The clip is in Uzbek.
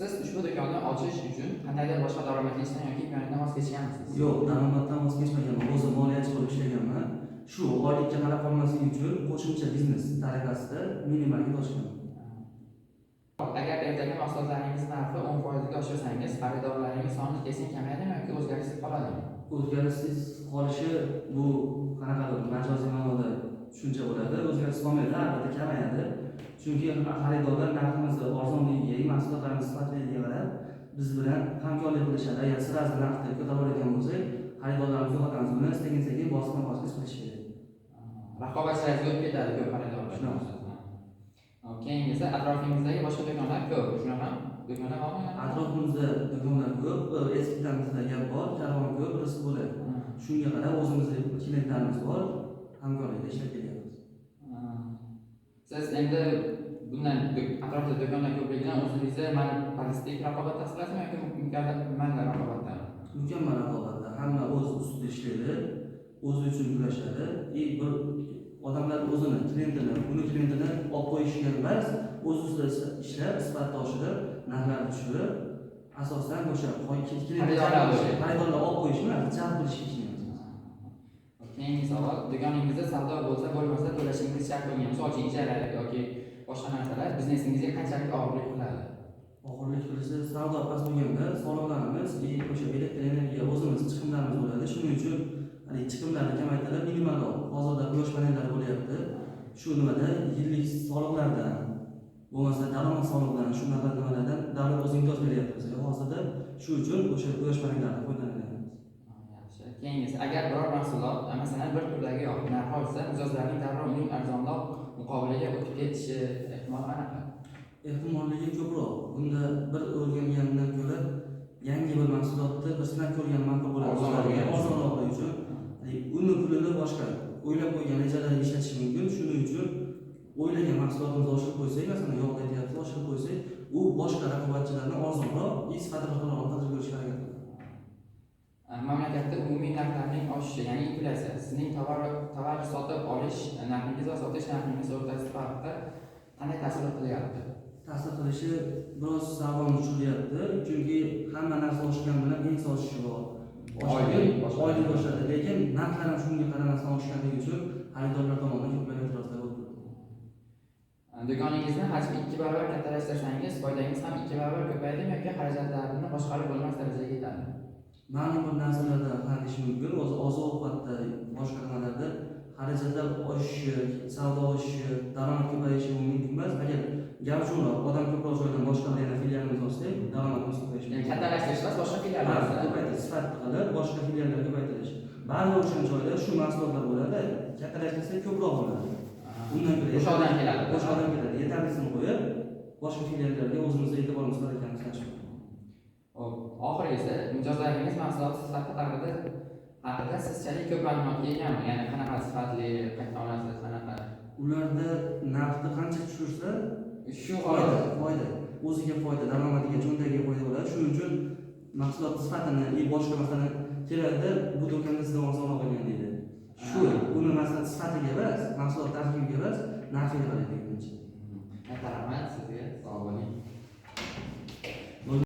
Siz ushbu do'konni ochish uchun qandaydir boshqa daromadli ishdan yoki imkoniyatdan voz kechganmisiz? Yo'q, daromaddan voz kechmaganman. O'zim moliyachi bo'lib ishlaganman. Shu oylikka qarab qolmaslik uchun qo'shimcha biznes tariqasida minimalga ochganman. Agar ertaga mahsulotlaringiz narxi 10% ga oshirsangiz, xaridorlaringiz soni keskin kamayadimi yoki o'zgarishsiz qoladimi? O'zgarishsiz qolishi bu qanaqadir majoziy ma'noda tushuncha bo'ladi. O'zgarishsiz qolmaydi, albatta kamayadi. Chunki xaridorlar narximizni arzonligiga, mahsulotlarimiz sifatligiga qarab biz bilan hamkorlik qilishadi. Agar sirasi narxda ko'taradigan bo'lsak, xaridorlarimiz yo'qotamiz. Buni sekin-sekin bosqichma-bosqich qilish kerak. Raqobatchilarga o'tib ketadi ko'p xaridorlar. Shunaqa. Keyin esa atrofingizdagi boshqa do'konlar ko'p. Shunaqa do'konlar bormi? Atrofimizda do'konlar ko'p, eskidan bizda gap bor, karvon ko'p, rizq bo'ladi. Shunga qarab o'zimizning klientlarimiz bor, hamkorlikda ishlab kelyapmiz. Siz endi bundan atrofda do'konlar ko'pligidan o'zingizga monopolistik raqobat tasdiqlasizmi yoki mukammal raqobatdami? Mukammal raqobatda hamma o'z ustida ishlaydi, o'zi uchun kurashadi. Bir odamlar o'zini klientini olib qo'yishga emas, o'z ustida ishlab, sifatni oshirib, narxlarni tushirib, asosan o'sha xaridorlar olib qo'yish emas, jalb qilishga ishlaymiz. Keyingi savol, do'koningizda savdo bo'lsa, bo'lmasa to'lashingiz shart bo'lgan, misol uchun ijara yoki boshqa narsalar biznesingizga qanchalik og'irlik qiladi? Og'irlik qilishi savdo past bo'lganda soliqlarimiz, o'sha elektr energiya o'zimiz chiqimlarimiz bo'ladi. Shuning uchun chiqimlarni kamaytirib minimal hozirda quyosh panellari bo'lyapti. Shu nimada yillik soliqlardan bo'lmasa daromad soliqlaridan shunaqa nimalardan davlat o'zi imtiyoz beryapti bizga. Hozirda shu uchun o'sha quyosh panellaridan foydalanyapmiz. Yaxshi. Keyingisi, agar biror mahsulot, masalan, bir turdagi yog' narxi olsa, mijozlarning darrov uning arzonroq muqobilaga o'tib ketishi ehtimoli qanaqa? Ehtimolligi ko'proq. Bunda bir o'rgangandan ko'ra yangi bir mahsulotni bir sinab ko'rgan ma'qul bo'ladi. Arzonroqligi uchun uni pulini boshqa o'ylab qo'ygan rejalarga ishlatish mumkin. Shuning uchun o'ylagan mahsulotimizni oshirib qo'ysak, masalan, yog' aytyapmiz, oshirib qo'ysak, u boshqa raqobatchilardan arzonroq, sifatli qilib ko'rishga harakat qiladi. Mamlakatda umumiy narxlarning oshishi, ya'ni inflyatsiya, sizning tovar sotib olish narxingiz va sotish narxingiz o'rtasidagi farqqa qanday ta'sir qilyapti? Ta'sir qilishi biroz savolni tushiryapti. Chunki hamma narsa oshgan bilan eng oshishi bor. Oylik oshadi, lekin narxlar ham shunga qaramasdan oshganligi uchun xaridorlar tomonidan ko'plab e'tirozlar bo'ldi. Do'koningizni hajmi 2 barobar kattalashtirsangiz, foydangiz ham 2 barobar ko'paydimi yoki xarajatlarini boshqarib bo'lmas darajaga yetadimi? Ma'lum bir narsalarda qarash mumkin. O'zi oziq-ovqatda, boshqa nimalarda xarajatlar oshishi, savdo oshishi, daromad ko'payishi mumkin emas. Agar gavjumroq odam ko'proq joydan boshqa yana filialimiz ochsak, daromadimiz ko'payishi mumkin. Kattalashtirish va boshqa filiallarni ko'paytirish, sifatli qilib, boshqa filiallarga ko'paytirish. Ba'zi o'sha joyda shu mahsulotlar bo'ladi, kattalashtirsa ko'proq bo'ladi. Bundan ko'ra o'sha odam keladi. O'sha odam keladi. Yetarlisini qo'yib, boshqa filiallarga o'zimizga e'tiborimizni qaratganimiz yaxshi. Oxirgisi, mijozlaringiz mahsulot sifati haqida sizchalik ko'p ma'lumotga egami? Ya'ni qanaqa sifatli, qayerdan olasiz, qanaqa? Ularda narxni qancha tushirsa, shu foyda, o'ziga foyda, daromadiga, cho'ntagiga foyda bo'ladi. Shuning uchun mahsulot sifatini, boshqa masalan keladi, bu do'konda sizdan arzonroq bo'lgan deydi. Shu uni masalan sifatiga emas, mahsulot tarkibiga emas, narxiga qaraydi. Rahmat sizga. Sog' bo'ling.